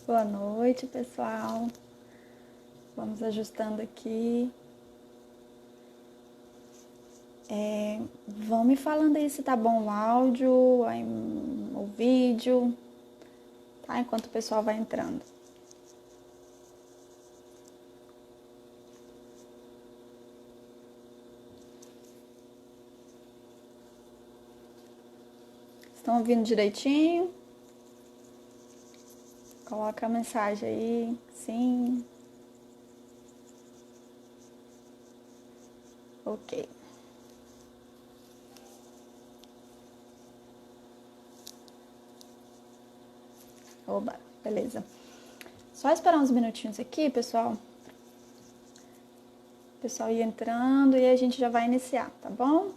Boa noite, pessoal. Vamos ajustando aqui. Vão me falando aí se tá bom o áudio, o vídeo, tá? Enquanto o pessoal vai entrando. Estão ouvindo direitinho? Coloca a mensagem aí, sim. Ok. Oba, beleza. Só esperar uns minutinhos aqui, pessoal. O pessoal ir entrando e a gente já vai iniciar, tá bom?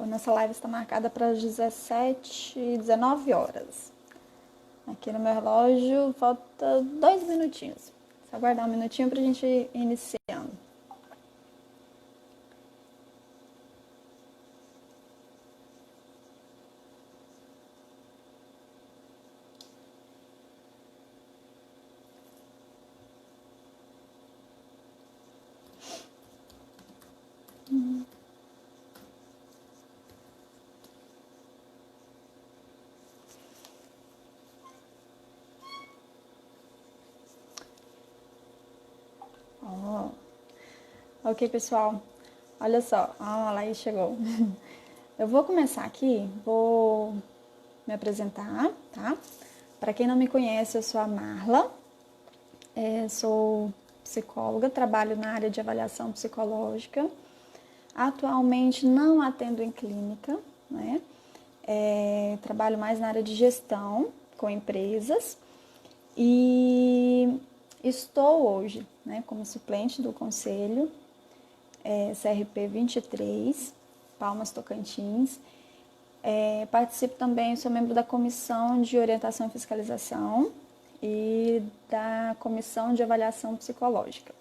Nossa live está marcada para as 19 horas. Aqui no meu relógio falta 2 minutinhos. Só aguardar um minutinho para a gente ir iniciando. Ok, pessoal. Olha só, a Laís chegou. Eu vou começar aqui, vou me apresentar, tá? Para quem não me conhece, eu sou a Marla, sou psicóloga, trabalho na área de avaliação psicológica. Atualmente não atendo em clínica, né? Trabalho mais na área de gestão com empresas e estou hoje, né, como suplente do conselho CRP 23, Palmas Tocantins. Participo também, sou membro da Comissão de Orientação e Fiscalização e da Comissão de Avaliação Psicológica.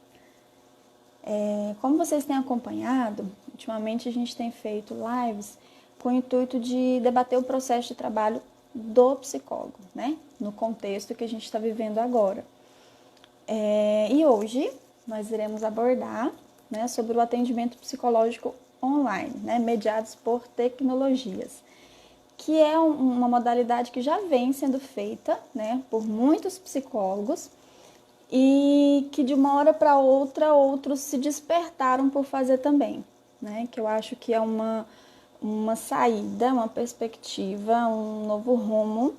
Como vocês têm acompanhado, ultimamente a gente tem feito lives com o intuito de debater o processo de trabalho do psicólogo, né? No contexto que a gente está vivendo agora. E hoje nós iremos abordar, né, sobre o atendimento psicológico online, né, mediados por tecnologias, que é uma modalidade que já vem sendo feita, né, por muitos psicólogos e que de uma hora para outra outros se despertaram por fazer também, né, que eu acho que é uma saída, uma perspectiva, um novo rumo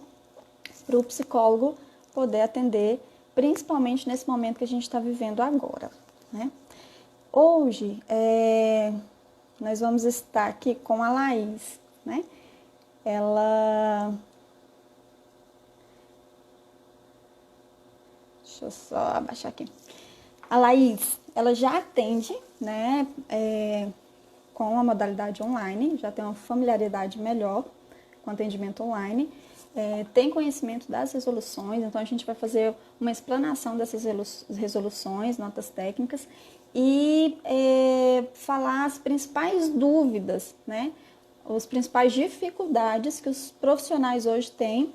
para o psicólogo poder atender, principalmente nesse momento que a gente está vivendo agora, né? Hoje, nós vamos estar aqui com a Laís, né? Ela... Deixa eu só abaixar aqui. A Laís, ela já atende, né, com a modalidade online, já tem uma familiaridade melhor com atendimento online, tem conhecimento das resoluções, então a gente vai fazer uma explanação dessas resoluções, notas técnicas e falar as principais dúvidas, né? As principais dificuldades que os profissionais hoje têm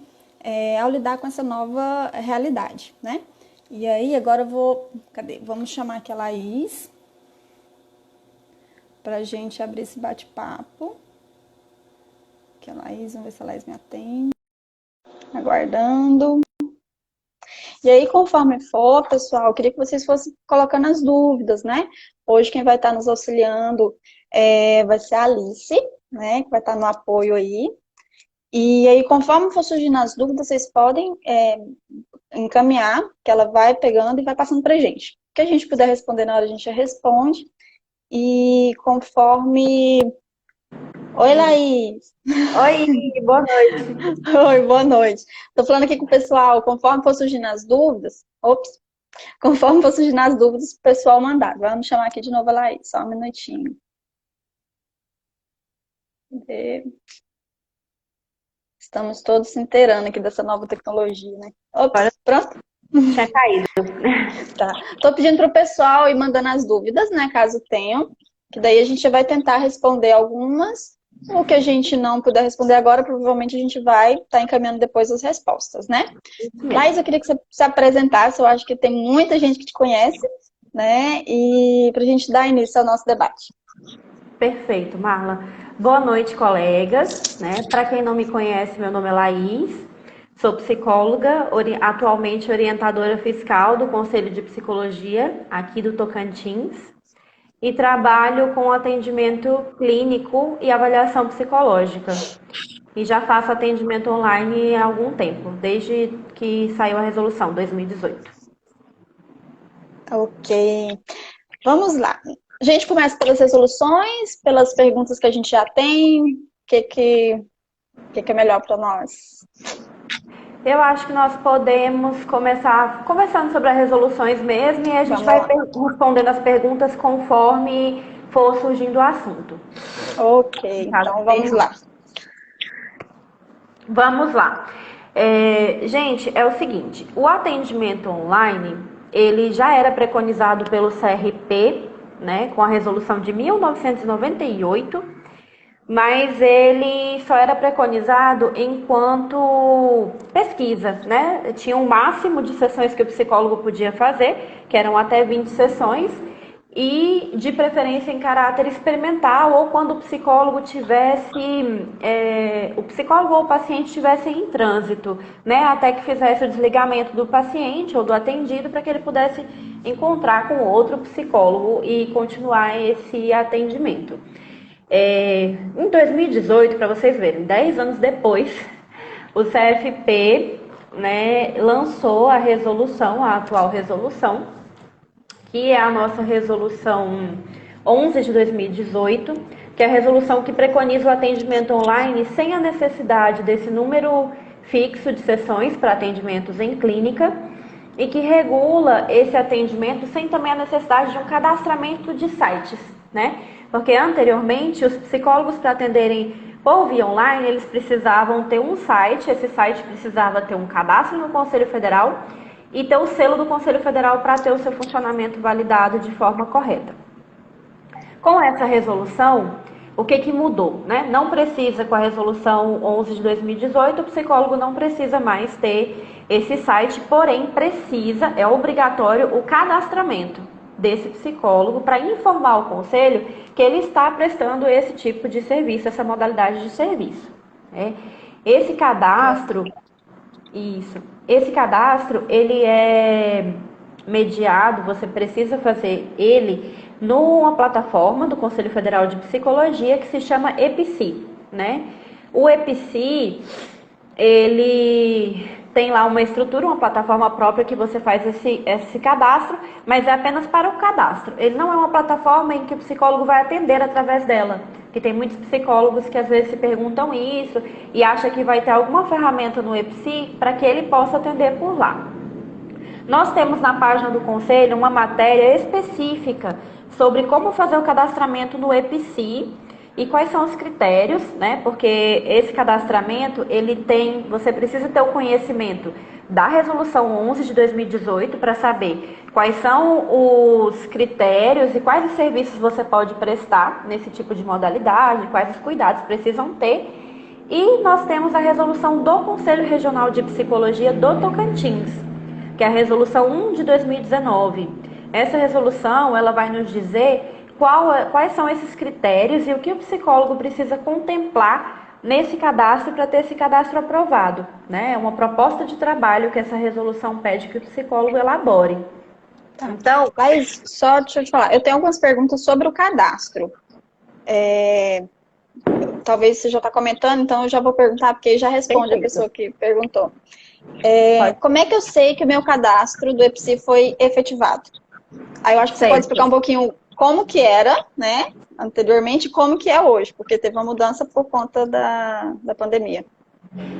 ao lidar com essa nova realidade, né? E aí, agora eu vou... Cadê? Vamos chamar aqui a Laís para a gente abrir esse bate-papo. Aqui a Laís, vamos ver se a Laís me atende. Aguardando. E aí, conforme for, pessoal, eu queria que vocês fossem colocando as dúvidas, né? Hoje quem vai estar nos auxiliando vai ser a Alice, né? Que vai estar no apoio aí. E aí, conforme for surgindo as dúvidas, vocês podem encaminhar, que ela vai pegando e vai passando pra gente. O que a gente puder responder na hora, a gente responde. E conforme Oi, Laís. Oi, boa noite. Oi, boa noite. Tô falando aqui com o pessoal, conforme for surgindo as dúvidas, conforme for surgindo as dúvidas, o pessoal mandar. Vamos chamar aqui de novo a Laís, só um minutinho. É, estamos todos se inteirando aqui dessa nova tecnologia, né? Agora Pronto? tinha caído. Tá. Tô pedindo pro pessoal ir mandando as dúvidas, né, caso tenham, que daí a gente vai tentar responder algumas. O que a gente não puder responder agora, provavelmente a gente vai estar encaminhando depois as respostas, né? Isso Laís, mesmo. eu queria que você se apresentasse, eu acho que tem muita gente que te conhece, né? E para a gente dar início ao nosso debate. Perfeito, Marla. Boa noite, colegas. Né? Para quem não me conhece, meu nome é Laís. Sou psicóloga, atualmente orientadora fiscal do Conselho de Psicologia aqui do Tocantins e trabalho com atendimento clínico e avaliação psicológica. E já faço atendimento online há algum tempo, desde que saiu a resolução, 2018. Ok. Vamos lá. A gente começa pelas resoluções, pelas perguntas que a gente já tem. O que é melhor para nós? Eu acho que nós podemos começar conversando sobre as resoluções mesmo e a gente Vamos vai lá. respondendo as perguntas conforme for surgindo o assunto. Ok, Caso então vamos tenha. lá. Vamos lá. Gente, é o seguinte, o atendimento online, ele já era preconizado pelo CRP, né, com a resolução de 1998, mas ele só era preconizado enquanto pesquisa, né? Tinha um máximo de sessões que o psicólogo podia fazer, que eram até 20 sessões, e de preferência em caráter experimental, ou quando o psicólogo o psicólogo ou o paciente estivessem em trânsito, né? Até que fizesse o desligamento do paciente ou do atendido para que ele pudesse encontrar com outro psicólogo e continuar esse atendimento. Em 2018, para vocês verem, 10 anos depois, o CFP, né, lançou a resolução, a atual resolução, que é a nossa resolução 11 de 2018, que é a resolução que preconiza o atendimento online sem a necessidade desse número fixo de sessões para atendimentos em clínica e que regula esse atendimento sem também a necessidade de um cadastramento de sites, né? Porque anteriormente os psicólogos para atenderem por via online, eles precisavam ter um site, esse site precisava ter um cadastro no Conselho Federal e ter o selo do Conselho Federal para ter o seu funcionamento validado de forma correta. Com essa resolução, o que mudou? Né? Não precisa, com a resolução 11 de 2018, o psicólogo não precisa mais ter esse site, porém precisa, é obrigatório o cadastramento desse psicólogo para informar o conselho que ele está prestando esse tipo de serviço, essa modalidade de serviço. Né? Esse cadastro, isso, esse cadastro, ele é mediado, você precisa fazer ele numa plataforma do Conselho Federal de Psicologia que se chama EPSI, né? O EPSI, ele tem lá uma estrutura, uma plataforma própria que você faz esse cadastro, mas é apenas para o cadastro. Ele não é uma plataforma em que o psicólogo vai atender através dela, que tem muitos psicólogos que às vezes se perguntam isso e acham que vai ter alguma ferramenta no EPSI para que ele possa atender por lá. Nós temos na página do Conselho uma matéria específica sobre como fazer o cadastramento no EPSI e quais são os critérios, né? Porque esse cadastramento, você precisa ter o conhecimento da Resolução 11 de 2018 para saber quais são os critérios e quais os serviços você pode prestar nesse tipo de modalidade, quais os cuidados precisam ter. E nós temos a resolução do Conselho Regional de Psicologia do Tocantins, que é a resolução 1 de 2019. Essa resolução, ela vai nos dizer quais são esses critérios e o que o psicólogo precisa contemplar nesse cadastro para ter esse cadastro aprovado, né? É uma proposta de trabalho que essa resolução pede que o psicólogo elabore. Tá. Então, Mas só deixa eu te falar, eu tenho algumas perguntas sobre o cadastro. Talvez você já está comentando, então eu já vou perguntar, porque já responde a perfeito. pessoa que perguntou. Pode Como é que eu sei que o meu cadastro do EPSI foi efetivado? Aí eu acho que você pode ser. explicar um pouquinho como que era, né, anteriormente, e como que é hoje, porque teve uma mudança por conta da pandemia.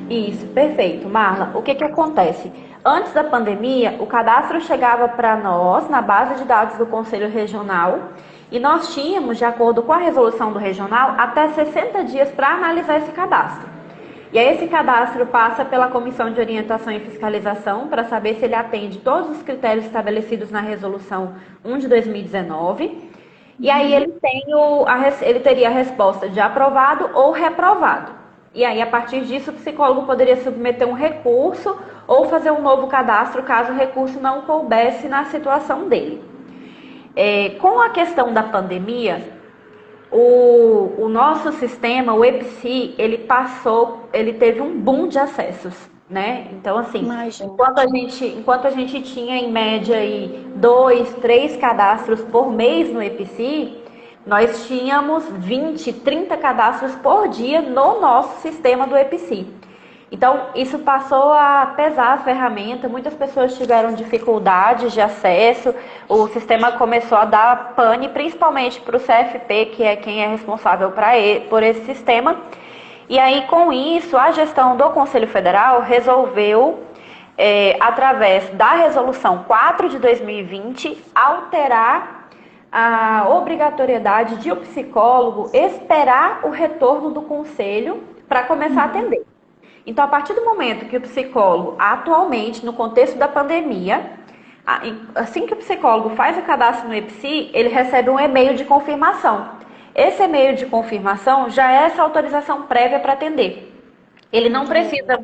Isso, perfeito. Marla, o que que acontece? Antes da pandemia, o cadastro chegava para nós na base de dados do Conselho Regional e nós tínhamos, de acordo com a resolução do regional, até 60 dias para analisar esse cadastro. E aí esse cadastro passa pela Comissão de Orientação e Fiscalização para saber se ele atende todos os critérios estabelecidos na Resolução 1 de 2019. E aí ele teria a resposta de aprovado ou reprovado. E aí, a partir disso, o psicólogo poderia submeter um recurso ou fazer um novo cadastro caso o recurso não coubesse na situação dele. Com a questão da pandemia, o nosso sistema, o EPSI, ele teve um boom de acessos, né? Então, assim, enquanto a gente tinha em média aí 2, 3 cadastros por mês no EPSI, nós tínhamos 20, 30 cadastros por dia no nosso sistema do EPSI. Então, isso passou a pesar a ferramenta, muitas pessoas tiveram dificuldades de acesso, o sistema começou a dar pane, principalmente para o CFP, que é quem é responsável por esse sistema. E aí, com isso, a gestão do Conselho Federal resolveu, através da Resolução 4 de 2020, alterar a obrigatoriedade de o psicólogo esperar o retorno do conselho para começar a atender. Então, a partir do momento que o psicólogo, atualmente, no contexto da pandemia, assim que o psicólogo faz o cadastro no EPSI, ele recebe um e-mail de confirmação. Esse e-mail de confirmação já é essa autorização prévia para atender. Ele não precisa,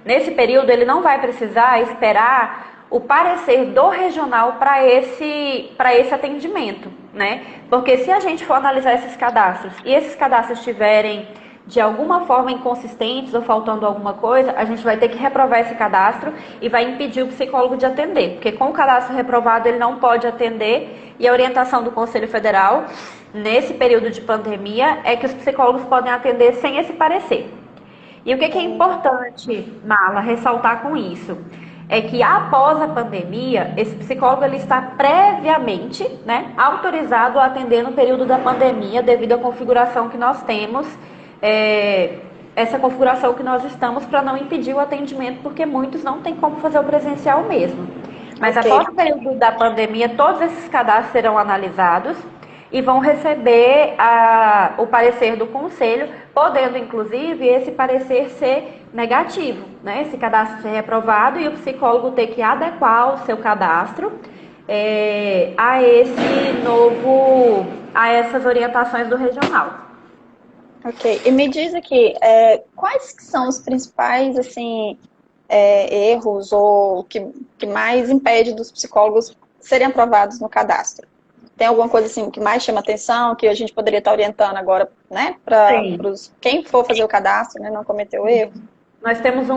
nesse período, ele não vai precisar esperar o parecer do regional para esse atendimento, né? Porque se a gente for analisar esses cadastros e esses cadastros estiverem de alguma forma inconsistentes ou faltando alguma coisa, a gente vai ter que reprovar esse cadastro e vai impedir o psicólogo de atender, porque com o cadastro reprovado ele não pode atender e a orientação do Conselho Federal nesse período de pandemia é que os psicólogos podem atender sem esse parecer. E o que é importante, Marla, ressaltar com isso? É que após a pandemia, esse psicólogo ele está previamente, né, autorizado a atender no período da pandemia devido à configuração que nós temos, essa configuração que nós estamos para não impedir o atendimento, porque muitos não têm como fazer o presencial mesmo. Mas após o período da pandemia, todos esses cadastros serão analisados e vão receber o parecer do conselho, podendo, inclusive, esse parecer ser negativo, né? Esse cadastro ser reprovado e o psicólogo ter que adequar o seu cadastro a essas orientações do regional. Ok, e me diz aqui, quais que são os principais, assim, erros ou que mais impede dos psicólogos serem aprovados no cadastro? Tem alguma coisa assim que mais chama atenção, que a gente poderia estar orientando agora, né, para quem for fazer o cadastro, né, não cometer o erro? Nós temos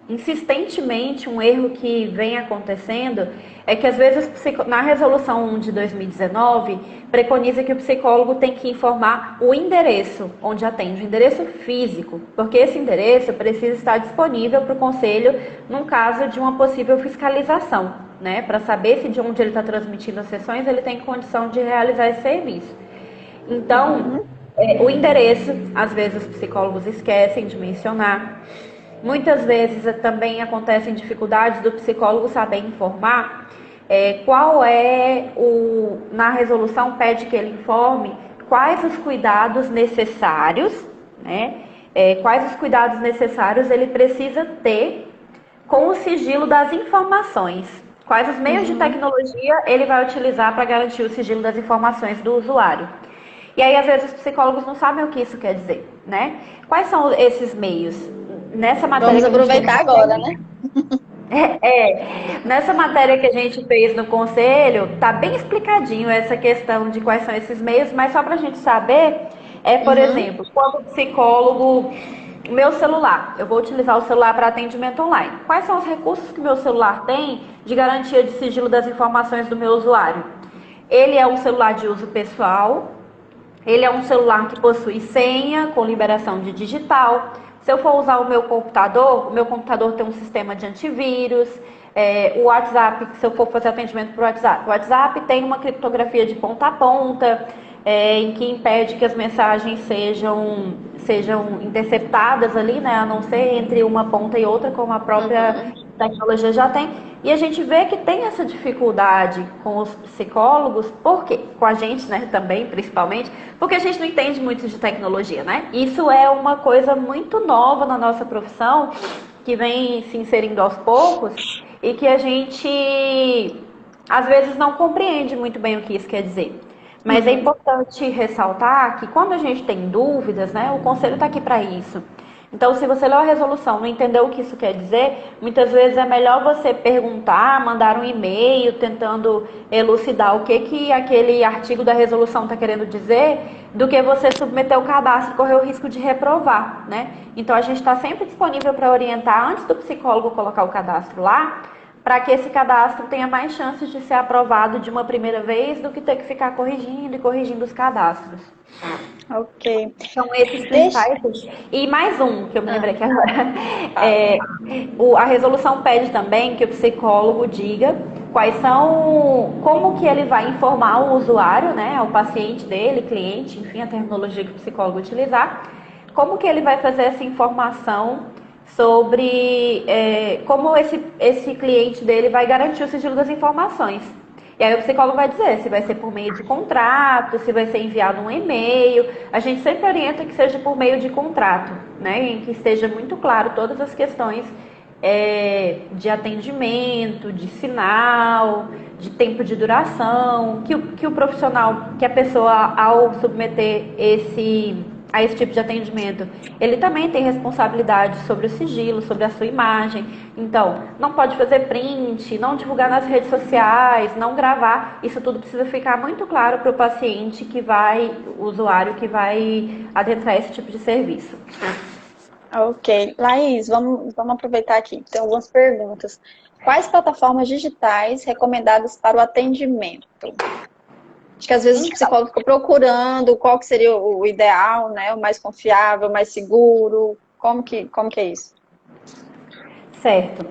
insistentemente um erro que vem acontecendo, é que às vezes na resolução 1 de 2019 preconiza que o psicólogo tem que informar o endereço onde atende, o endereço físico, porque esse endereço precisa estar disponível para o conselho num caso de uma possível fiscalização, né, para saber se de onde ele está transmitindo as sessões ele tem condição de realizar esse serviço. Então, o endereço, às vezes os psicólogos esquecem de mencionar. Muitas vezes também acontecem dificuldades do psicólogo saber informar na resolução pede que ele informe quais os cuidados necessários, né? Quais os cuidados necessários ele precisa ter com o sigilo das informações. Quais os meios de tecnologia ele vai utilizar para garantir o sigilo das informações do usuário. E aí, às vezes, os psicólogos não sabem o que isso quer dizer, né? Quais são esses meios? Nessa matéria Vamos aproveitar agora, né? Nessa matéria que a gente fez no conselho, tá bem explicadinho essa questão de quais são esses meios, mas só para a gente saber, por exemplo, quando o psicólogo, meu celular, eu vou utilizar o celular para atendimento online. Quais são os recursos que meu celular tem de garantia de sigilo das informações do meu usuário? Ele é um celular de uso pessoal, ele é um celular que possui senha com liberação de digital, Se eu for usar o meu computador tem um sistema de antivírus. O WhatsApp, se eu for fazer atendimento por WhatsApp, o WhatsApp tem uma criptografia de ponta a ponta, em que impede que as mensagens sejam interceptadas ali, né, a não ser entre uma ponta e outra, como a própria tecnologia já tem. E a gente vê que tem essa dificuldade com os psicólogos, porque com a gente, né, também, principalmente, porque a gente não entende muito de tecnologia, né? Isso é uma coisa muito nova na nossa profissão, que vem se inserindo aos poucos e que a gente às vezes não compreende muito bem o que isso quer dizer. Mas é importante ressaltar que quando a gente tem dúvidas, né, o conselho está aqui para isso. Então, se você leu a resolução, não entendeu o que isso quer dizer, muitas vezes é melhor você perguntar, mandar um e-mail tentando elucidar o que aquele artigo da resolução está querendo dizer, do que você submeter o cadastro e correr o risco de reprovar, né? Então, a gente está sempre disponível para orientar antes do psicólogo colocar o cadastro lá, para que esse cadastro tenha mais chances de ser aprovado de uma primeira vez do que ter que ficar corrigindo e corrigindo os cadastros. Ok. São esses principais. E mais um, que eu me lembrei aqui agora. A resolução pede também que o psicólogo diga como que ele vai informar o usuário, né, o paciente dele, cliente, enfim, a terminologia que o psicólogo utilizar, como que ele vai fazer essa informação sobre como esse cliente dele vai garantir o sigilo das informações. E aí o psicólogo vai dizer se vai ser por meio de contrato, se vai ser enviado um e-mail. A gente sempre orienta que seja por meio de contrato, né? Em que esteja muito claro todas as questões de atendimento, de sinal, de tempo de duração, que o profissional, que a pessoa, ao submeter a esse tipo de atendimento, ele também tem responsabilidade sobre o sigilo, sobre a sua imagem. Então, não pode fazer print, não divulgar nas redes sociais, não gravar. Isso tudo precisa ficar muito claro para o paciente o usuário que vai adentrar esse tipo de serviço. Ok. Laís, vamos aproveitar aqui. Tem algumas perguntas. Quais plataformas digitais recomendadas para o atendimento? Acho que às vezes o psicólogo fica procurando qual que seria o ideal, né? O mais confiável, o mais seguro. Como que é isso? Certo.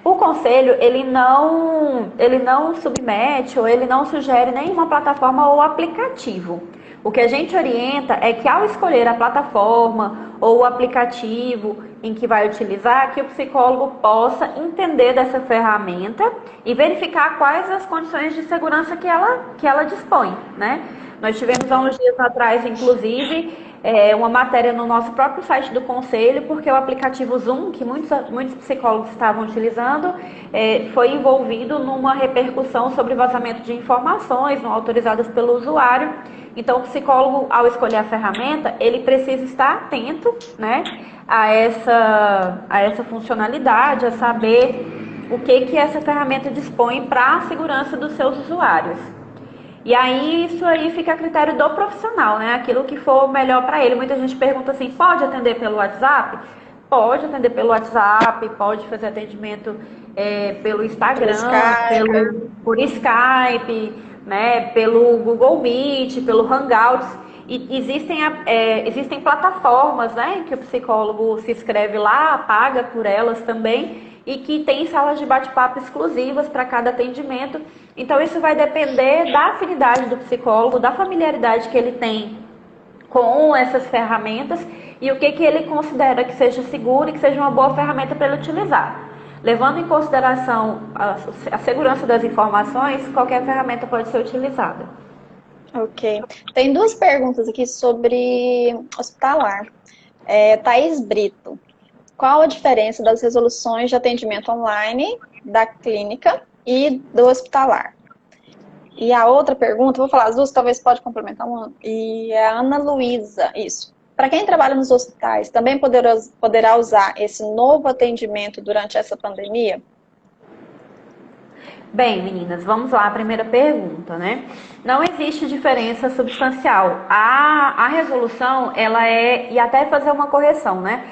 O conselho, ele não submete ou ele não sugere nenhuma plataforma ou aplicativo. O que a gente orienta é que ao escolher a plataforma ou o aplicativo em que vai utilizar, que o psicólogo possa entender dessa ferramenta e verificar quais as condições de segurança que ela dispõe, né? Nós tivemos há uns dias atrás, inclusive, uma matéria no nosso próprio site do Conselho, porque o aplicativo Zoom, que muitos psicólogos estavam utilizando, foi envolvido numa repercussão sobre vazamento de informações não autorizadas pelo usuário. Então, o psicólogo, ao escolher a ferramenta, ele precisa estar atento, né, a essa funcionalidade, a saber o que essa ferramenta dispõe para a segurança dos seus usuários. E aí, isso aí fica a critério do profissional, né? Aquilo que for melhor para ele. Muita gente pergunta assim, pode atender pelo WhatsApp? Pode atender pelo WhatsApp, pode fazer atendimento pelo Instagram, por Skype, né? Pelo Google Meet, pelo Hangouts. E existem plataformas, né? Que o psicólogo se inscreve lá, paga por elas também, e que tem salas de bate-papo exclusivas para cada atendimento. Então, isso vai depender da afinidade do psicólogo, da familiaridade que ele tem com essas ferramentas e o que ele considera que seja seguro e que seja uma boa ferramenta para ele utilizar. Levando em consideração a segurança das informações, qualquer ferramenta pode ser utilizada. Ok. Tem duas perguntas aqui sobre hospitalar. Thaís Brito. Qual a diferença das resoluções de atendimento online da clínica e do hospitalar? E a outra pergunta, vou falar as duas, talvez pode complementar uma. E a Ana Luísa, isso. Para quem trabalha nos hospitais, também poderá usar esse novo atendimento durante essa pandemia? Bem, meninas, vamos lá, a primeira pergunta, né? Não existe diferença substancial. A resolução, e até fazer uma correção, né?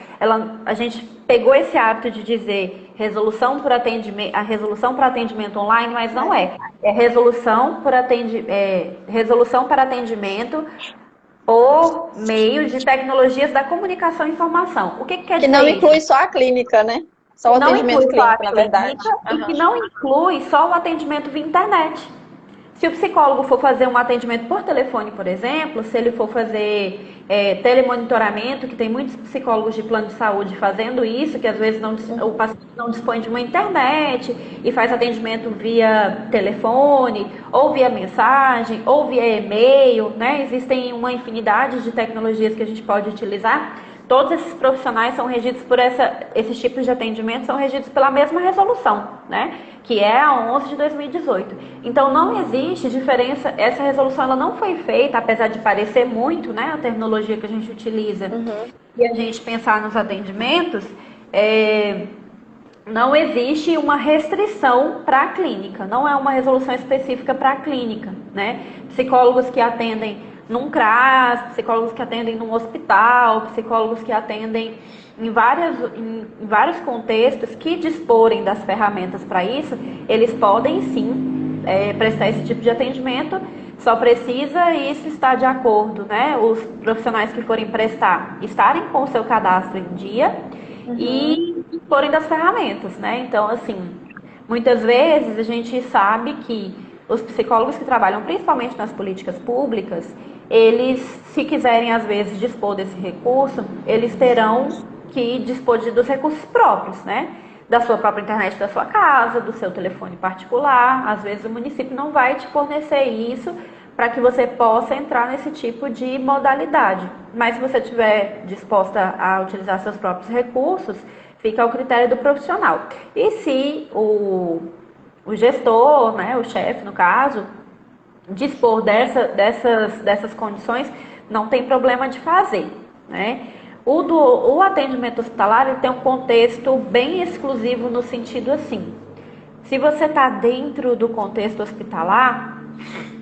A gente pegou esse hábito de dizer resolução para atendimento online, mas não é. É resolução para atendimento por meio de tecnologias da comunicação e informação. O que quer Que dizer não isso? inclui só a clínica, né? Só o Não atendimento inclui só a clínico, na verdade. clínica e que não inclui só o atendimento via internet. Se o psicólogo for fazer um atendimento por telefone, por exemplo, se ele for fazer telemonitoramento, que tem muitos psicólogos de plano de saúde fazendo isso, que às vezes o paciente não dispõe de uma internet e faz atendimento via telefone, ou via mensagem, ou via e-mail, né? Existem uma infinidade de tecnologias que a gente pode utilizar. Todos esses profissionais são regidos por esses tipos de atendimento, são regidos pela mesma resolução, né? Que é a 11 de 2018. Então não existe diferença, essa resolução ela não foi feita, apesar de parecer muito, né? A terminologia que a gente utiliza e a gente pensar nos atendimentos, não existe uma restrição para a clínica, não é uma resolução específica para a clínica, né? Psicólogos que atendem num CRAS, psicólogos que atendem num hospital, psicólogos que atendem em vários contextos que disporem das ferramentas para isso, eles podem sim prestar esse tipo de atendimento, só precisa isso estar de acordo, né? Os profissionais que forem prestar estarem com o seu cadastro em dia e disporem das ferramentas, né? Então, assim, muitas vezes a gente sabe que os psicólogos que trabalham principalmente nas políticas públicas, eles, se quiserem às vezes dispor desse recurso, eles terão que dispor dos recursos próprios, né? Da sua própria internet da sua casa, do seu telefone particular. Às vezes o município não vai te fornecer isso para que você possa entrar nesse tipo de modalidade. Mas se você estiver disposta a utilizar seus próprios recursos, fica ao critério do profissional. E se o gestor, né, o chefe no caso, dispor dessas condições, não tem problema de fazer, né? O atendimento hospitalar ele tem um contexto bem exclusivo no sentido assim, se você está dentro do contexto hospitalar,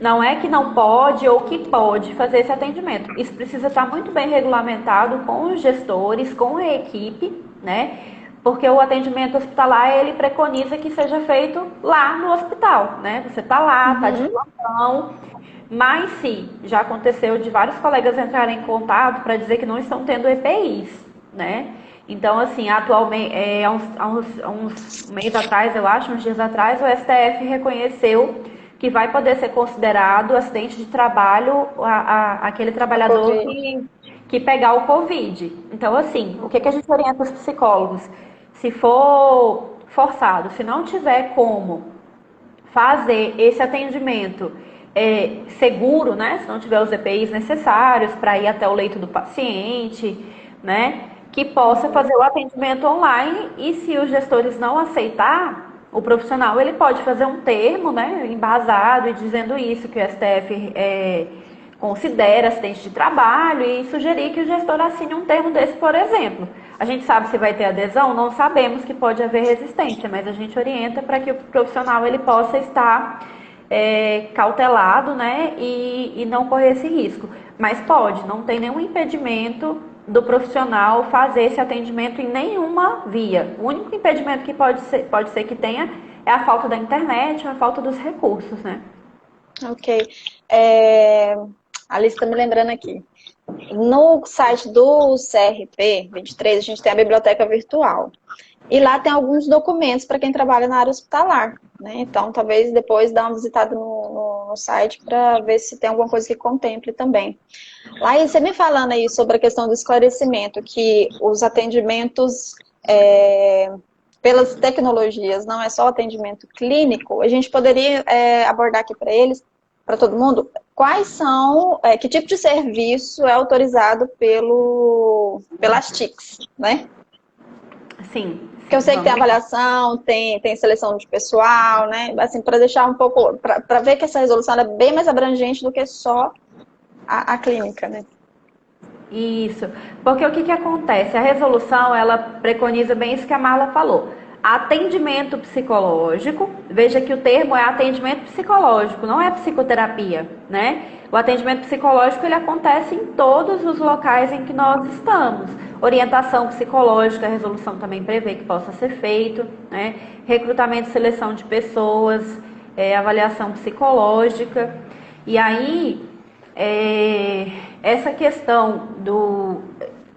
não é que não pode ou que pode fazer esse atendimento. Isso precisa estar muito bem regulamentado com os gestores, com a equipe, né? Porque o atendimento hospitalar, ele preconiza que seja feito lá no hospital, né? Você está lá, está de plantão, mas sim, já aconteceu de vários colegas entrarem em contato para dizer que não estão tendo EPIs, né? Então, assim, atualmente, há uns meses atrás, eu acho, uns dias atrás, o STF reconheceu que vai poder ser considerado acidente de trabalho aquele trabalhador que pegar o Covid. Então, assim, o que a gente orienta os psicólogos? Se for forçado, se não tiver como fazer esse atendimento seguro, né? Se não tiver os EPIs necessários para ir até o leito do paciente, né? Que possa fazer o atendimento online e se os gestores não aceitar, o profissional ele pode fazer um termo, né? Embasado e dizendo isso, que o STF considera acidente de trabalho e sugerir que o gestor assine um termo desse, por exemplo. A gente sabe se vai ter adesão? Não sabemos, que pode haver resistência, mas a gente orienta para que o profissional ele possa estar cautelado, né, e não correr esse risco. Mas pode, não tem nenhum impedimento do profissional fazer esse atendimento em nenhuma via. O único impedimento que pode ser que tenha é a falta da internet, a falta dos recursos, né? Ok. A Alice está me lembrando aqui. No site do CRP 23, a gente tem a biblioteca virtual. E lá tem alguns documentos para quem trabalha na área hospitalar, né? Então, talvez depois dá uma visitada no site para ver se tem alguma coisa que contemple também. Lá, e você me falando aí sobre a questão do esclarecimento, que os atendimentos pelas tecnologias não é só atendimento clínico, a gente poderia abordar aqui para eles, para todo mundo, quais são, que tipo de serviço é autorizado pelas TICs, né? Sim. Porque eu sei que tem avaliação, tem seleção de pessoal, né? Assim, para deixar um pouco, para ver que essa resolução é bem mais abrangente do que só a clínica, né? Isso, porque o que acontece? A resolução, ela preconiza bem isso que a Marla falou. Atendimento psicológico, veja que o termo é atendimento psicológico, não é psicoterapia, né? O atendimento psicológico, ele acontece em todos os locais em que nós estamos. Orientação psicológica, a resolução também prevê que possa ser feito, né? Recrutamento e seleção de pessoas, avaliação psicológica. E aí, essa questão do...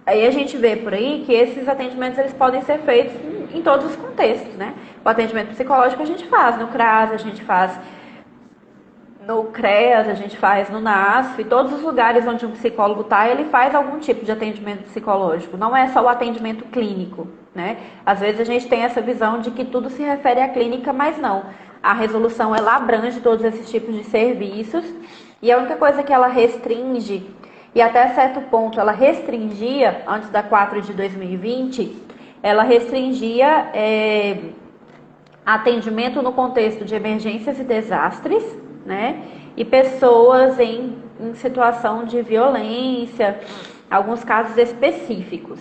Aí a gente vê por aí que esses atendimentos eles podem ser feitos em todos os contextos, né? O atendimento psicológico a gente faz no CRAS, a gente faz no CREAS, a gente faz no NASF, todos os lugares onde um psicólogo está, ele faz algum tipo de atendimento psicológico, não é só o atendimento clínico, né? Às vezes a gente tem essa visão de que tudo se refere à clínica, mas não. A resolução, ela abrange todos esses tipos de serviços, e a única coisa que ela restringe, e até certo ponto ela restringia, antes da 4 de 2020, ela restringia atendimento no contexto de emergências e desastres, né? E pessoas em situação de violência, alguns casos específicos.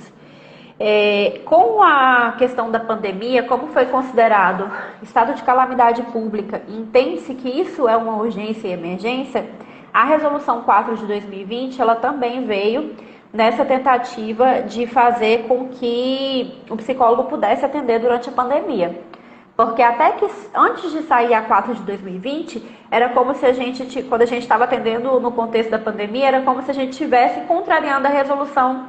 Com a questão da pandemia, como foi considerado estado de calamidade pública, entende-se que isso é uma urgência e emergência, a resolução 4 de 2020, ela também veio nessa tentativa de fazer com que o psicólogo pudesse atender durante a pandemia. Porque até que antes de sair a 4 de 2020, era como se a gente, quando a gente estava atendendo no contexto da pandemia, era como se a gente estivesse contrariando a resolução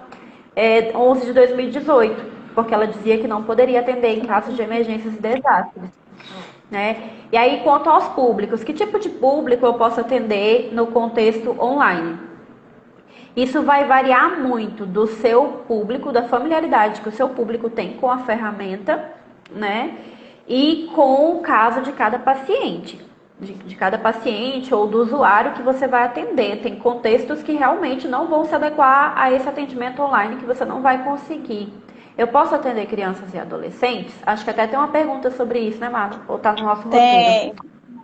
11 de 2018, porque ela dizia que não poderia atender em casos de emergências e desastres, né? E aí, quanto aos públicos, que tipo de público eu posso atender no contexto online? Isso vai variar muito do seu público, da familiaridade que o seu público tem com a ferramenta, né? E com o caso de cada paciente, de cada paciente ou do usuário que você vai atender. Tem contextos que realmente não vão se adequar a esse atendimento online, que você não vai conseguir. Eu posso atender crianças e adolescentes? Acho que até tem uma pergunta sobre isso, né, Marta? Ou tá no nosso roteiro?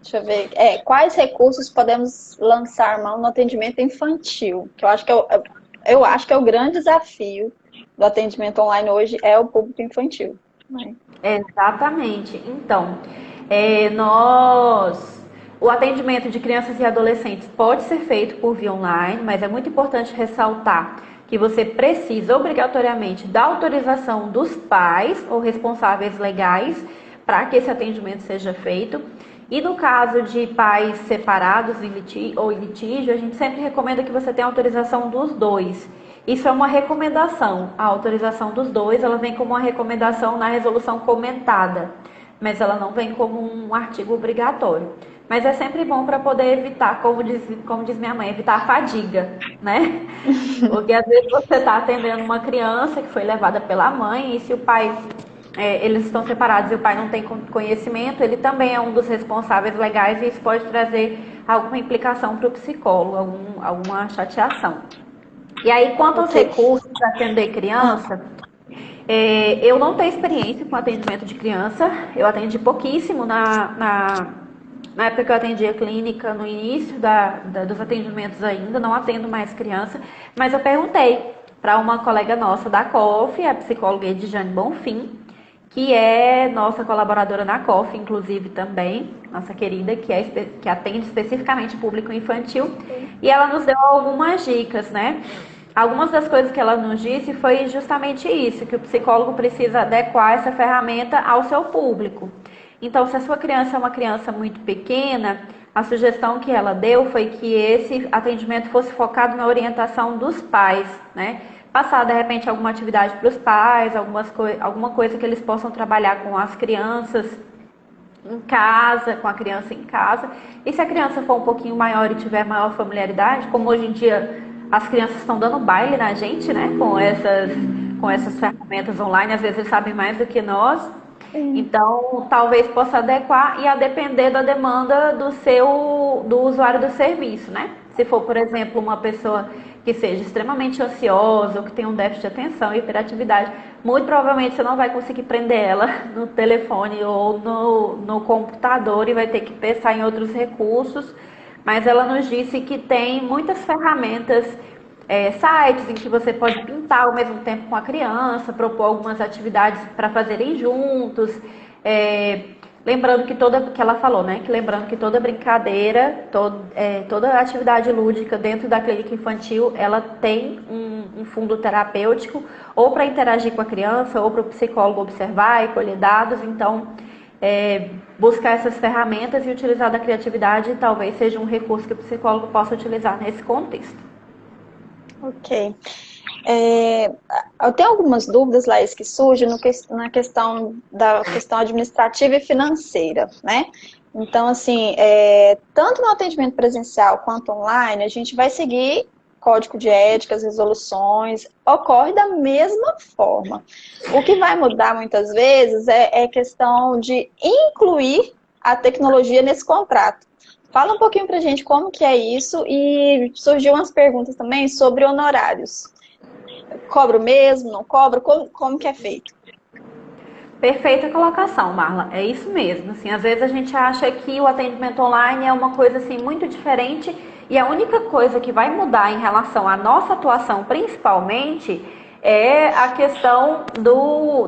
Deixa eu ver. Quais recursos podemos lançar mão no atendimento infantil? Que eu acho que eu acho que é o grande desafio do atendimento online hoje é o público infantil, né? Exatamente. Então, o atendimento de crianças e adolescentes pode ser feito por via online, mas é muito importante ressaltar que você precisa obrigatoriamente da autorização dos pais ou responsáveis legais para que esse atendimento seja feito. E no caso de pais separados ou em litígio, a gente sempre recomenda que você tenha autorização dos dois. Isso é uma recomendação. A autorização dos dois, ela vem como uma recomendação na resolução comentada, mas ela não vem como um artigo obrigatório. Mas é sempre bom para poder evitar, como diz minha mãe, evitar a fadiga, né? Porque às vezes você está atendendo uma criança que foi levada pela mãe e se o pai, eles estão separados e o pai não tem conhecimento, ele também é um dos responsáveis legais e isso pode trazer alguma implicação para o psicólogo, alguma chateação. E aí, quanto aos recursos para atender criança, eu não tenho experiência com atendimento de criança, eu atendi pouquíssimo na época que eu atendia clínica, no início dos atendimentos ainda, não atendo mais criança, mas eu perguntei para uma colega nossa da COF, a psicóloga Edjane Bonfim, que é nossa colaboradora na COF, inclusive também, nossa querida, que atende especificamente público infantil, e ela nos deu algumas dicas, né? Algumas das coisas que ela nos disse foi justamente isso, que o psicólogo precisa adequar essa ferramenta ao seu público. Então, se a sua criança é uma criança muito pequena, a sugestão que ela deu foi que esse atendimento fosse focado na orientação dos pais, né? Passar, de repente, alguma atividade para os pais, alguma coisa que eles possam trabalhar com as crianças em casa, com a criança em casa. E se a criança for um pouquinho maior e tiver maior familiaridade, como hoje em dia as crianças estão dando baile na gente, né? Com essas ferramentas online, às vezes eles sabem mais do que nós. Então, talvez possa adequar e a depender da demanda do usuário do serviço, né? Se for, por exemplo, uma pessoa que seja extremamente ansiosa ou que tenha um déficit de atenção e hiperatividade, muito provavelmente você não vai conseguir prender ela no telefone ou no computador e vai ter que pensar em outros recursos. Mas ela nos disse que tem muitas ferramentas, sites em que você pode pintar ao mesmo tempo com a criança, propor algumas atividades para fazerem juntos. Lembrando que ela falou, né? Lembrando que toda brincadeira, toda atividade lúdica dentro da clínica infantil, ela tem um fundo terapêutico, ou para interagir com a criança, ou para o psicólogo observar e colher dados. Então, buscar essas ferramentas e utilizar da criatividade talvez seja um recurso que o psicólogo possa utilizar nesse contexto. Ok. Eu tenho algumas dúvidas, Laís, que surgem na questão da questão administrativa e financeira, né? Então, assim, tanto no atendimento presencial quanto online, a gente vai seguir código de ética, as resoluções, ocorre da mesma forma. O que vai mudar muitas vezes é questão de incluir a tecnologia nesse contrato. Fala um pouquinho pra gente como que é isso e surgiu umas perguntas também sobre honorários. Cobro mesmo, não cobro? Como que é feito? Perfeita colocação, Marla. É isso mesmo. Assim, às vezes a gente acha que o atendimento online é uma coisa assim muito diferente e a única coisa que vai mudar em relação à nossa atuação, principalmente, é a questão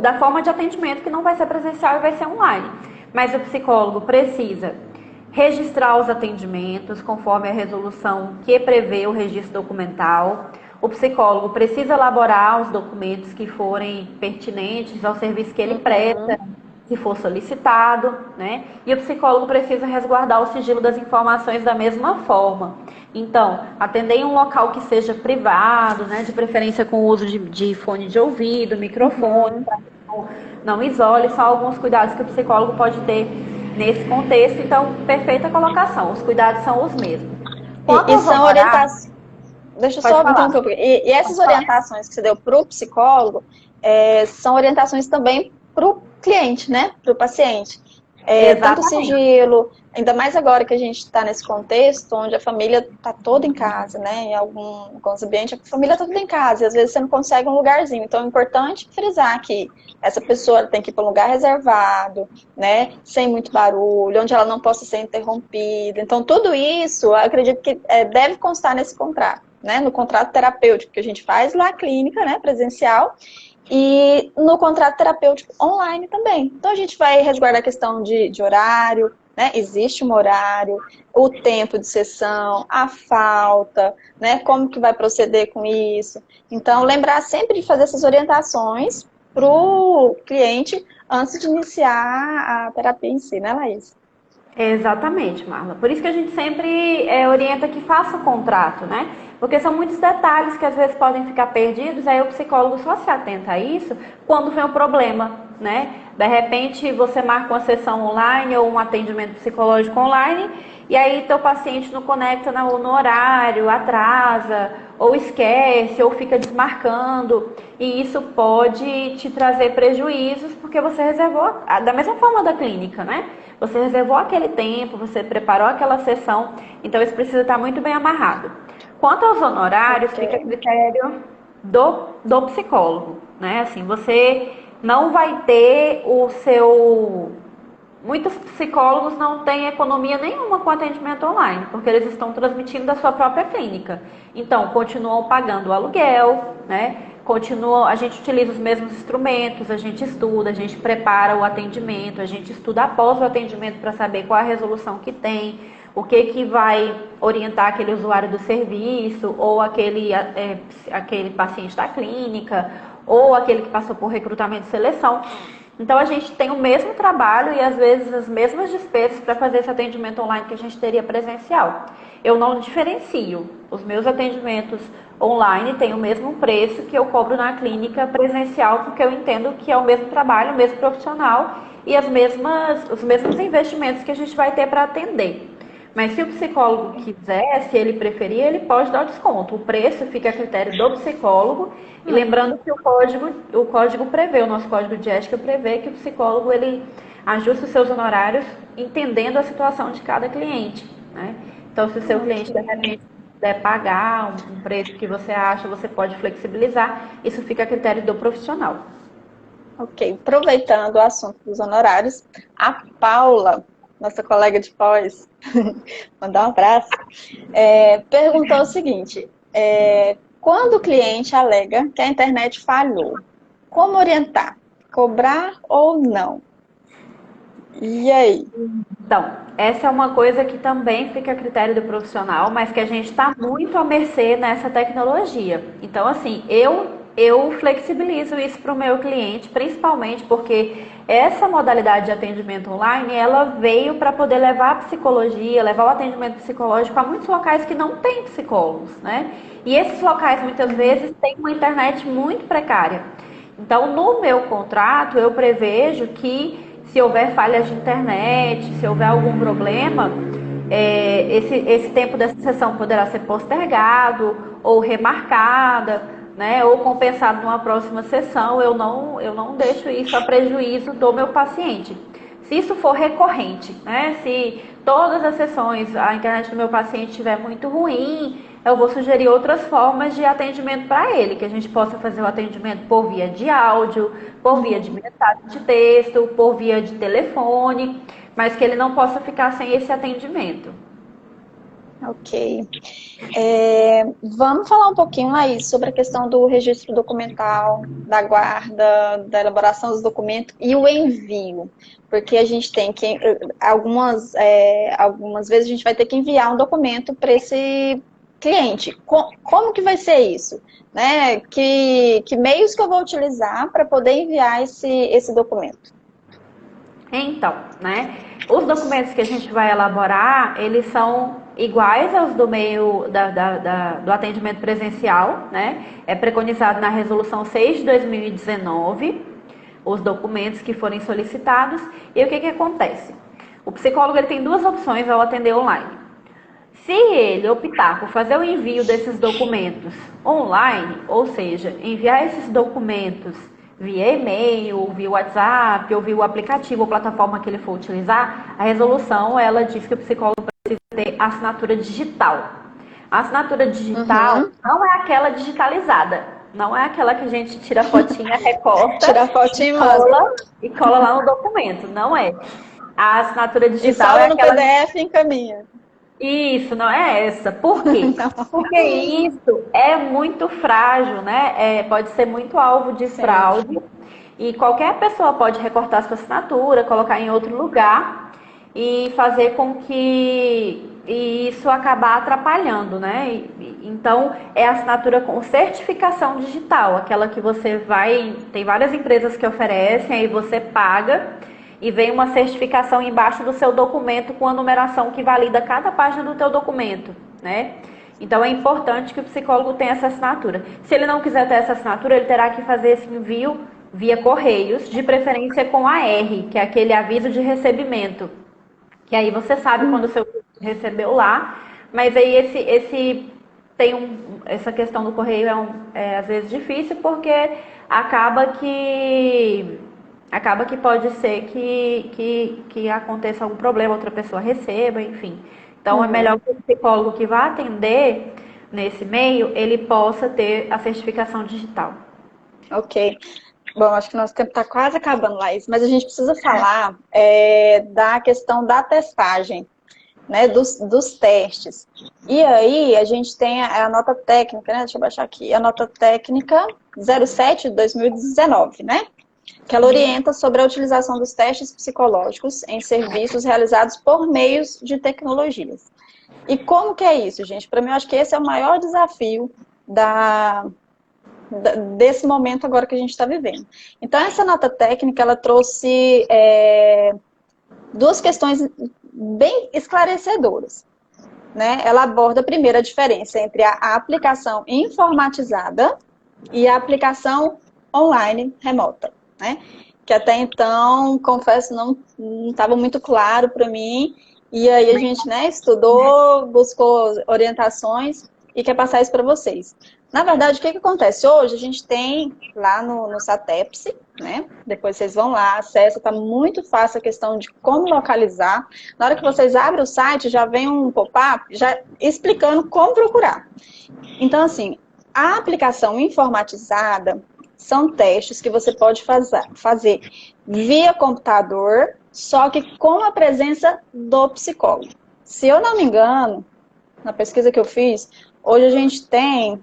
da forma de atendimento que não vai ser presencial e vai ser online. Mas o psicólogo precisa registrar os atendimentos conforme a resolução que prevê o registro documental. O psicólogo precisa elaborar os documentos que forem pertinentes ao serviço que ele presta, se for solicitado, né? E o psicólogo precisa resguardar o sigilo das informações da mesma forma. Então, atender em um local que seja privado, né? De preferência com o uso de fone de ouvido, microfone, para que não isole, são alguns cuidados que o psicólogo pode ter nesse contexto. Então, perfeita colocação, os cuidados são os mesmos. Quanto E aos são honorários, orientações. Deixa eu pode só falar. interromper um pouquinho. E essas orientações que você deu para o psicólogo são orientações também para o cliente, né? Para o paciente. Tanto Exatamente. sigilo, ainda mais agora que a gente está nesse contexto onde a família está toda em casa, né? Em alguns ambientes, a família está toda em casa e às vezes você não consegue um lugarzinho. Então é importante frisar que essa pessoa tem que ir para um lugar reservado, né? Sem muito barulho, onde ela não possa ser interrompida. Então tudo isso, eu acredito que deve constar nesse contrato, né? No contrato terapêutico que a gente faz lá, clínica, né? Presencial. E no contrato terapêutico online também. Então a gente vai resguardar a questão de horário, né? Existe um horário, o tempo de sessão, a falta, né? Como que vai proceder com isso. Então, lembrar sempre de fazer essas orientações para o cliente antes de iniciar a terapia em si, né, Laís? Exatamente, Marla. Por isso que a gente sempre orienta que faça o contrato, né? Porque são muitos detalhes que às vezes podem ficar perdidos, aí o psicólogo só se atenta a isso quando vem o problema, né? De repente você marca uma sessão online ou um atendimento psicológico online e aí teu paciente não conecta no horário, atrasa, ou esquece, ou fica desmarcando, e isso pode te trazer prejuízos porque você reservou, da mesma forma da clínica, né? Você reservou aquele tempo, você preparou aquela sessão, então isso precisa estar muito bem amarrado. Quanto aos honorários, fica a critério do psicólogo, né? Assim, você não vai ter o seu... Muitos psicólogos não têm economia nenhuma com atendimento online, porque eles estão transmitindo da sua própria clínica. Então, continuam pagando o aluguel, né? A gente utiliza os mesmos instrumentos, a gente estuda, a gente prepara o atendimento, a gente estuda após o atendimento para saber qual a resolução que tem, o que vai orientar aquele usuário do serviço, ou aquele paciente da clínica, ou aquele que passou por recrutamento e seleção. Então a gente tem o mesmo trabalho e às vezes as mesmas despesas para fazer esse atendimento online que a gente teria presencial. Eu não diferencio. Os meus atendimentos online têm o mesmo preço que eu cobro na clínica presencial, porque eu entendo que é o mesmo trabalho, o mesmo profissional e os mesmos investimentos que a gente vai ter para atender. Mas se o psicólogo quiser, se ele preferir, ele pode dar o desconto. O preço fica a critério do psicólogo. E lembrando que o código prevê, o nosso código de ética prevê que o psicólogo ele ajusta os seus honorários entendendo a situação de cada cliente, né? Então, se o seu cliente de repente quiser pagar um preço que você acha, você pode flexibilizar. Isso fica a critério do profissional. Ok, aproveitando o assunto dos honorários, a Paula, nossa colega de pós, mandar um abraço, perguntou o seguinte, quando o cliente alega que a internet falhou, como orientar? Cobrar ou não? E aí? Então, essa é uma coisa que também fica a critério do profissional, mas que a gente está muito à mercê nessa tecnologia. Então, assim, eu eu flexibilizo isso para o meu cliente, principalmente porque essa modalidade de atendimento online, ela veio para poder levar a psicologia, levar o atendimento psicológico a muitos locais que não têm psicólogos, né? E esses locais, muitas vezes, têm uma internet muito precária. Então, no meu contrato, eu prevejo que se houver falhas de internet, se houver algum problema, esse tempo dessa sessão poderá ser postergado ou remarcada, né, ou compensado numa próxima sessão. Eu não deixo isso a prejuízo do meu paciente. Se isso for recorrente, né, se todas as sessões a internet do meu paciente estiver muito ruim, eu vou sugerir outras formas de atendimento para ele, que a gente possa fazer o atendimento por via de áudio, por via de mensagem de texto, por via de telefone, mas que ele não possa ficar sem esse atendimento. Ok. Vamos falar um pouquinho, Laís, sobre a questão do registro documental, da guarda, da elaboração dos documentos e o envio. Porque a gente tem que, algumas vezes a gente vai ter que enviar um documento para esse cliente. Como que vai ser isso? Né? Que meios que eu vou utilizar para poder enviar esse documento? Então, né, os documentos que a gente vai elaborar, eles são iguais aos do meio do atendimento presencial, né? É preconizado na resolução 6 de 2019, os documentos que forem solicitados. E o que acontece? O psicólogo ele tem duas opções ao atender online. Se ele optar por fazer o envio desses documentos online, ou seja, enviar esses documentos via e-mail, via WhatsApp, ou via o aplicativo ou plataforma que ele for utilizar, a resolução ela diz que o psicólogo precisa ter assinatura digital. A assinatura digital não é aquela digitalizada, não é aquela que a gente tira a fotinha, recorta, tira a fotinha e cola lá no documento, não é. A assinatura digital e é no aquela PDF encaminha. Isso, não é essa. Por quê? Porque isso é muito frágil, né? Pode ser muito alvo de fraude. E qualquer pessoa pode recortar sua assinatura, colocar em outro lugar e fazer com que isso acabar atrapalhando, né? Então, é a assinatura com certificação digital, aquela que você vai... Tem várias empresas que oferecem, aí você paga e vem uma certificação embaixo do seu documento com a numeração que valida cada página do teu documento, né? Então é importante que o psicólogo tenha essa assinatura. Se ele não quiser ter essa assinatura, ele terá que fazer esse envio via correios, de preferência com AR, que é aquele aviso de recebimento. Que aí você sabe quando o seu cliente recebeu lá, mas aí essa questão do correio às vezes difícil, porque acaba que pode ser que aconteça algum problema, outra pessoa receba, enfim. Então, é melhor que o psicólogo que vá atender nesse meio, ele possa ter a certificação digital. Ok. Bom, acho que nosso tempo está quase acabando, Laís, mas a gente precisa falar da questão da testagem, né, dos testes. E aí, a gente tem a nota técnica, né, deixa eu baixar aqui, a nota técnica 07 de 2019, né? Que ela orienta sobre a utilização dos testes psicológicos em serviços realizados por meios de tecnologias. E como que é isso, gente? Para mim, eu acho que esse é o maior desafio desse momento agora que a gente está vivendo. Então, essa nota técnica, ela trouxe duas questões bem esclarecedoras, né? Ela aborda, primeiro, a diferença entre a aplicação informatizada e a aplicação online remota, né? Que até então, confesso, não estava muito claro para mim. E aí a gente, né, estudou, buscou orientações e quer passar isso para vocês. Na verdade, o que acontece? Hoje a gente tem lá no SATEPSE, né? Depois vocês vão lá, acessa, tá muito fácil a questão de como localizar. Na hora que vocês abrem o site, já vem um pop-up já explicando como procurar. Então, assim, a aplicação informatizada são testes que você pode fazer via computador, só que com a presença do psicólogo. Se eu não me engano, na pesquisa que eu fiz, hoje a gente tem,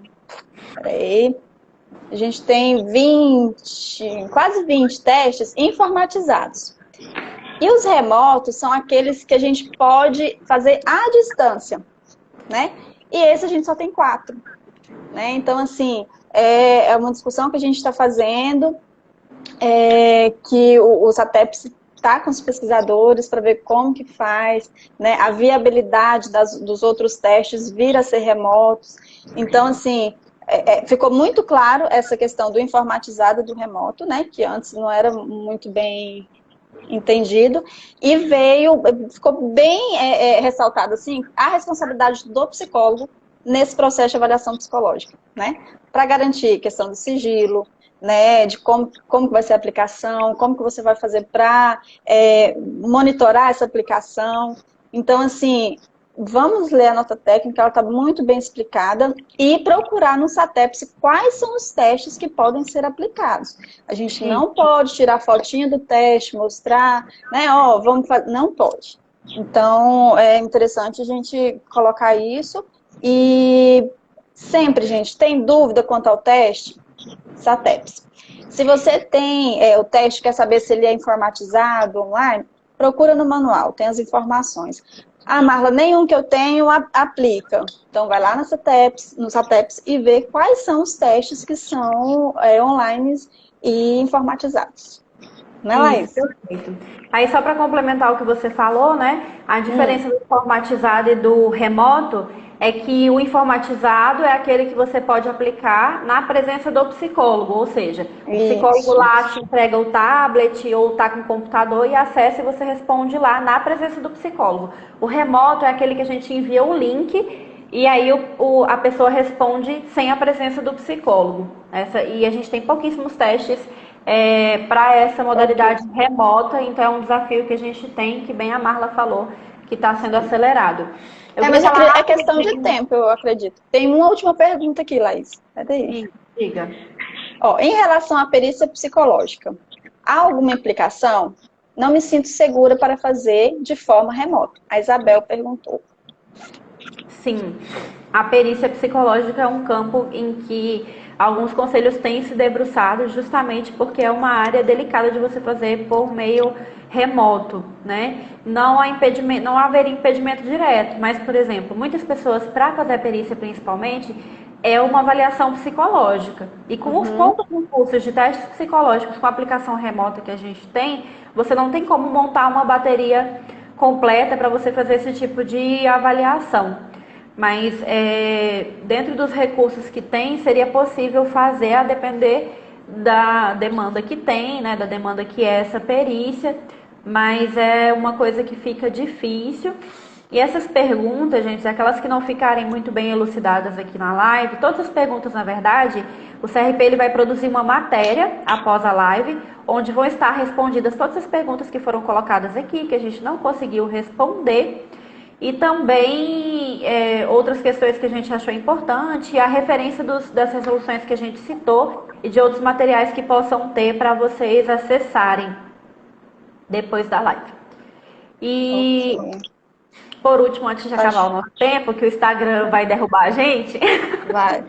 quase 20 testes informatizados. E os remotos são aqueles que a gente pode fazer à distância, né? E esse a gente só tem 4. Né? Então, assim, é uma discussão que a gente está fazendo, que o SATEPS está com os pesquisadores para ver como que faz, né, a viabilidade dos outros testes vir a ser remotos. Então, assim, ficou muito claro essa questão do informatizado e do remoto, né, que antes não era muito bem entendido, e ficou bem ressaltado, assim, a responsabilidade do psicólogo nesse processo de avaliação psicológica, né, para garantir questão de sigilo, né, de como que vai ser a aplicação, como que você vai fazer para monitorar essa aplicação. Então, assim, vamos ler a nota técnica, ela está muito bem explicada, e procurar no SATEPS quais são os testes que podem ser aplicados. A gente não pode tirar fotinha do teste, mostrar, né, vamos fazer, não pode. Então, é interessante a gente colocar isso, e sempre, gente, tem dúvida quanto ao teste? SATEPS. Se você tem o teste, quer saber se ele é informatizado, online, procura no manual, tem as informações. Ah, Marla, nenhum que eu tenho aplica. Então, vai lá no SATEPS e vê quais são os testes que são online e informatizados. Né, Laís? Perfeito. Aí, só para complementar o que você falou, né? A diferença do informatizado e do remoto é que o informatizado é aquele que você pode aplicar na presença do psicólogo, ou seja, o psicólogo lá te entrega o tablet ou está com o computador e acessa e você responde lá na presença do psicólogo. O remoto é aquele que a gente envia o link e aí a pessoa responde sem a presença do psicólogo. E a gente tem pouquíssimos testes para essa modalidade remota, então é um desafio que a gente tem, que bem a Marla falou, que está sendo acelerado. Mas é questão de tempo, eu acredito. Tem uma última pergunta aqui, Laís. Cadê? Diga. Em relação à perícia psicológica, há alguma implicação? Não me sinto segura para fazer de forma remota. A Isabel perguntou. Sim, a perícia psicológica é um campo em que alguns conselhos têm se debruçado justamente porque é uma área delicada de você fazer por meio remoto, né? Não haveria impedimento direto, mas, por exemplo, muitas pessoas, para fazer a perícia principalmente, é uma avaliação psicológica. E com os poucos recursos de testes psicológicos com aplicação remota que a gente tem, você não tem como montar uma bateria completa para você fazer esse tipo de avaliação. Mas dentro dos recursos que tem, seria possível fazer a depender da demanda que tem, né, da demanda que é essa perícia, mas é uma coisa que fica difícil. E essas perguntas, gente, aquelas que não ficarem muito bem elucidadas aqui na live, todas as perguntas, na verdade, o CRP ele vai produzir uma matéria após a live, onde vão estar respondidas todas as perguntas que foram colocadas aqui, que a gente não conseguiu responder, e também outras questões que a gente achou importante, a referência das resoluções que a gente citou e de outros materiais que possam ter para vocês acessarem depois da live. E por último, antes de acabar o nosso tempo, que o Instagram vai derrubar a gente, Vai.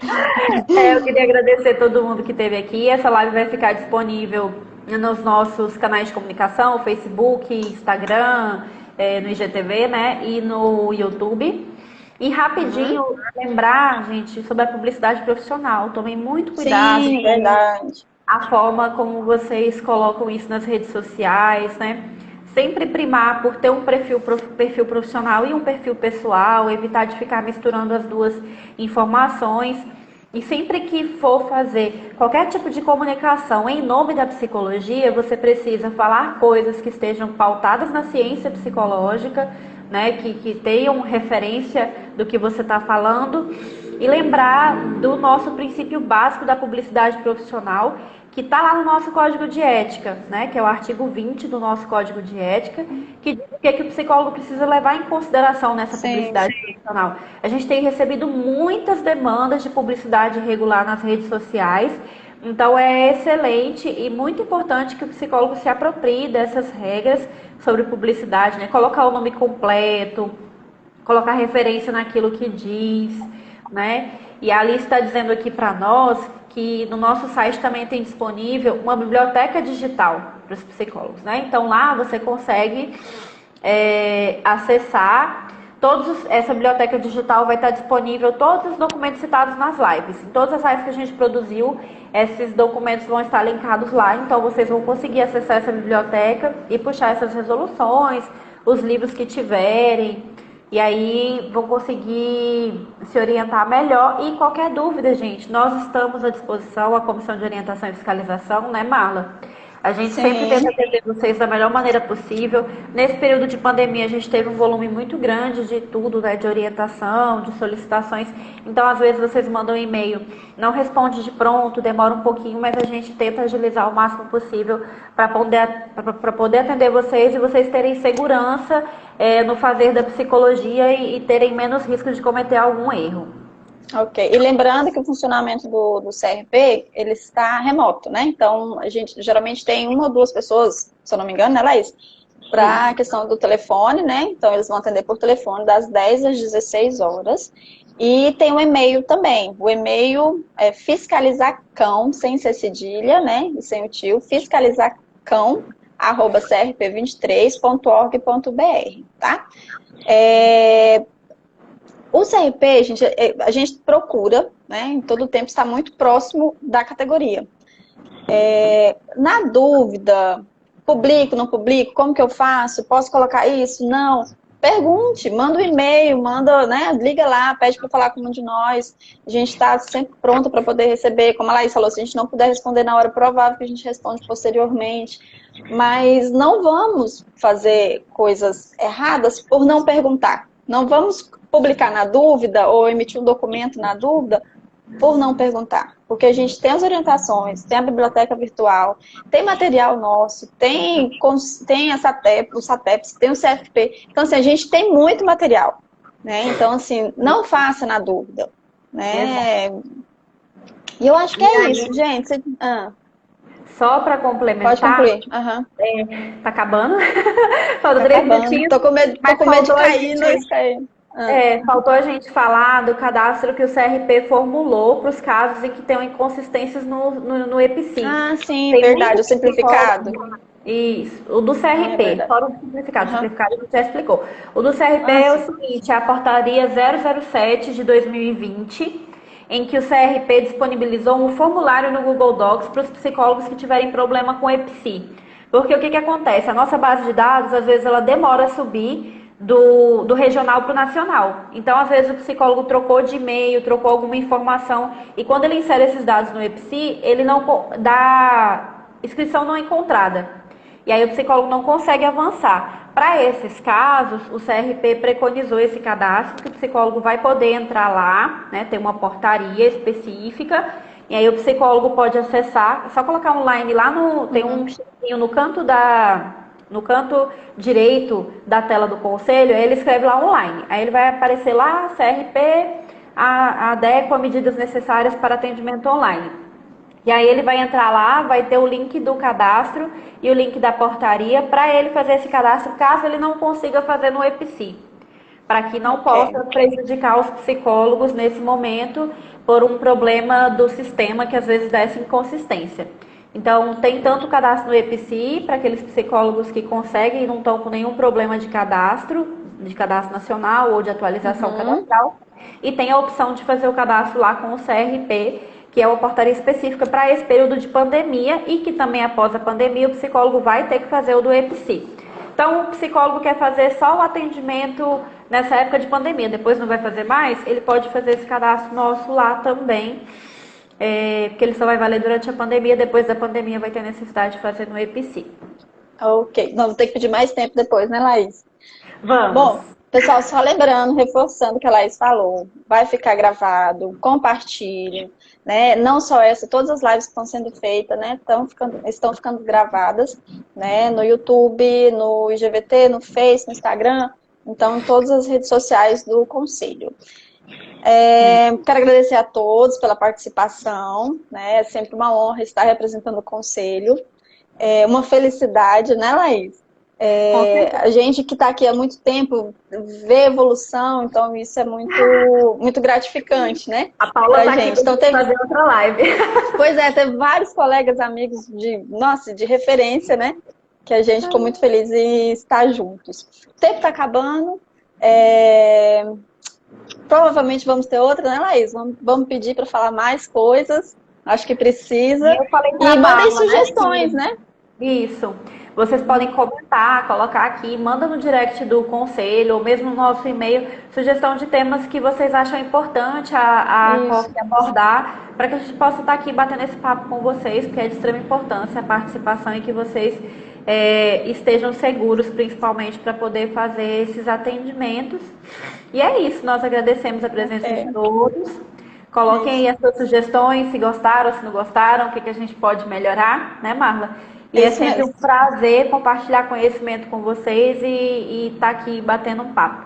Eu queria agradecer a todo mundo que esteve aqui. Essa live vai ficar disponível nos nossos canais de comunicação, Facebook, Instagram, no IGTV, né? E no YouTube. E rapidinho, lembrar, gente, sobre a publicidade profissional. Tomem muito cuidado. Sim, verdade. A forma como vocês colocam isso nas redes sociais, né? Sempre primar por ter um perfil profissional e um perfil pessoal, evitar de ficar misturando as duas informações. E sempre que for fazer qualquer tipo de comunicação em nome da psicologia, você precisa falar coisas que estejam pautadas na ciência psicológica, né, que tenham referência do que você está falando, e lembrar do nosso princípio básico da publicidade profissional, que está lá no nosso Código de Ética, né, que é o artigo 20 do nosso Código de Ética, que diz o que o psicólogo precisa levar em consideração nessa publicidade profissional. A gente tem recebido muitas demandas de publicidade irregular nas redes sociais, então é excelente e muito importante que o psicólogo se aproprie dessas regras sobre publicidade, né, colocar o nome completo, colocar referência naquilo que diz, né? E a Alice está dizendo aqui para nós que no nosso site também tem disponível uma biblioteca digital para os psicólogos, né? Então lá você consegue acessar Essa biblioteca digital vai estar disponível todos os documentos citados nas lives. Em todas as lives que a gente produziu, esses documentos vão estar linkados lá, então vocês vão conseguir acessar essa biblioteca e puxar essas resoluções, os livros que tiverem, e aí vão conseguir se orientar melhor. E qualquer dúvida, gente, nós estamos à disposição, a Comissão de Orientação e Fiscalização, né, Marla? A gente sempre tenta atender vocês da melhor maneira possível. Nesse período de pandemia, a gente teve um volume muito grande de tudo, né? De orientação, de solicitações. Então, às vezes, vocês mandam um e-mail, não responde de pronto, demora um pouquinho, mas a gente tenta agilizar o máximo possível para poder atender vocês e vocês terem segurança no fazer da psicologia e terem menos risco de cometer algum erro. Ok, e lembrando que o funcionamento do CRP, ele está remoto, né? Então, a gente geralmente tem uma ou duas pessoas, se eu não me engano, né, Laís? Para a questão do telefone, né? Então, eles vão atender por telefone das 10 às 16 horas. E tem o e-mail também. O e-mail é fiscalizacão, sem ser cedilha, né? E sem o tio, fiscalizacão@crp23.org.br, tá? O CRP, a gente procura, né, em todo tempo, estar muito próximo da categoria. Na dúvida, publico, não publico, como que eu faço? Posso colocar isso? Não. Pergunte, manda um e-mail, né, liga lá, pede para falar com um de nós. A gente está sempre pronto para poder receber. Como a Laís falou, se a gente não puder responder na hora, provável que a gente responde posteriormente. Mas não vamos fazer coisas erradas por não perguntar. Não vamos publicar na dúvida ou emitir um documento na dúvida por não perguntar. Porque a gente tem as orientações, tem a biblioteca virtual, tem material nosso, tem a SATEP, o SATEPS, tem o CFP. Então, assim, a gente tem muito material, né? Então, assim, não faça na dúvida, né? E eu acho que é isso, gente. Só para complementar. Pode concluir. Tá acabando? Falta 3 minutinhos. Tô com medo de cair, não cair. Faltou a gente falar do cadastro que o CRP formulou para os casos em que tenham inconsistências no EPSI. Ah, sim, verdade, o simplificado. Isso, o do CRP, fora o simplificado, o simplificado a gente já explicou. O do CRP é o seguinte, é a portaria 007 de 2020, em que o CRP disponibilizou um formulário no Google Docs para os psicólogos que tiverem problema com EPSI. Porque o que acontece? A nossa base de dados, às vezes, ela demora a subir do regional para o nacional. Então, às vezes, o psicólogo trocou de e-mail, trocou alguma informação, e quando ele insere esses dados no EPSI, ele não dá inscrição não encontrada. E aí o psicólogo não consegue avançar. Para esses casos, o CRP preconizou esse cadastro, que o psicólogo vai poder entrar lá, né, tem uma portaria específica, e aí o psicólogo pode acessar, é só colocar online lá tem um xizinho no canto direito da tela do conselho, aí ele escreve lá online. Aí ele vai aparecer lá, CRP, adequa medidas necessárias para atendimento online. E aí ele vai entrar lá, vai ter o link do cadastro e o link da portaria para ele fazer esse cadastro, caso ele não consiga fazer no EPSI. Para que não possa prejudicar os psicólogos nesse momento por um problema do sistema que às vezes dá essa inconsistência. Então, tem tanto o cadastro no EPSI, para aqueles psicólogos que conseguem e não estão com nenhum problema de cadastro nacional ou de atualização cadastral, e tem a opção de fazer o cadastro lá com o CRP, que é uma portaria específica para esse período de pandemia e que também após a pandemia o psicólogo vai ter que fazer o do EPSI. Então, o psicólogo quer fazer só o atendimento nessa época de pandemia, depois não vai fazer mais, ele pode fazer esse cadastro nosso lá também, porque ele só vai valer durante a pandemia, depois da pandemia vai ter necessidade de fazer no EPSI. Ok, não, vou ter que pedir mais tempo depois, né, Laís? Vamos. Bom, pessoal, só lembrando, reforçando o que a Laís falou, vai ficar gravado, compartilhem, né? Não só essa, todas as lives que estão sendo feitas, né, estão ficando gravadas, né, no YouTube, no IGVT, no Face, no Instagram, então em todas as redes sociais do Conselho. Quero agradecer a todos pela participação, né? É sempre uma honra estar representando o Conselho. É uma felicidade, né, Laís? A gente que está aqui há muito tempo vê evolução, então isso é muito gratificante, né? A Paula está aqui então, fazer outra live. Pois é, teve vários colegas, amigos de referência, né? Que a gente ficou muito feliz em estar juntos. O tempo está acabando, Provavelmente vamos ter outra, né, Laís? Vamos pedir para falar mais coisas. Acho que precisa. Eu falei E pra mandem Marla, sugestões, né? né? Isso. Vocês podem comentar, colocar aqui, manda no direct do conselho ou mesmo no nosso e-mail sugestão de temas que vocês acham importante a Isso. COF abordar, para que a gente possa estar aqui batendo esse papo com vocês, porque é de extrema importância a participação e que vocês estejam seguros, principalmente para poder fazer esses atendimentos. E é isso, nós agradecemos a presença de todos. Coloquem aí as suas sugestões, se gostaram, se não gostaram, o que a gente pode melhorar, né, Marla? E é sempre um prazer compartilhar conhecimento com vocês e estar aqui batendo um papo.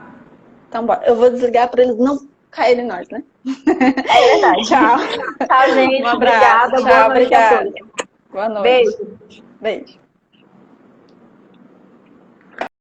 Então, bora. Eu vou desligar para eles não caírem em nós, né? É verdade. Tchau. Tchau, gente. Um abraço. Obrigada. Tchau, Boa noite obrigada. a todos. Boa noite. Beijo. Beijo.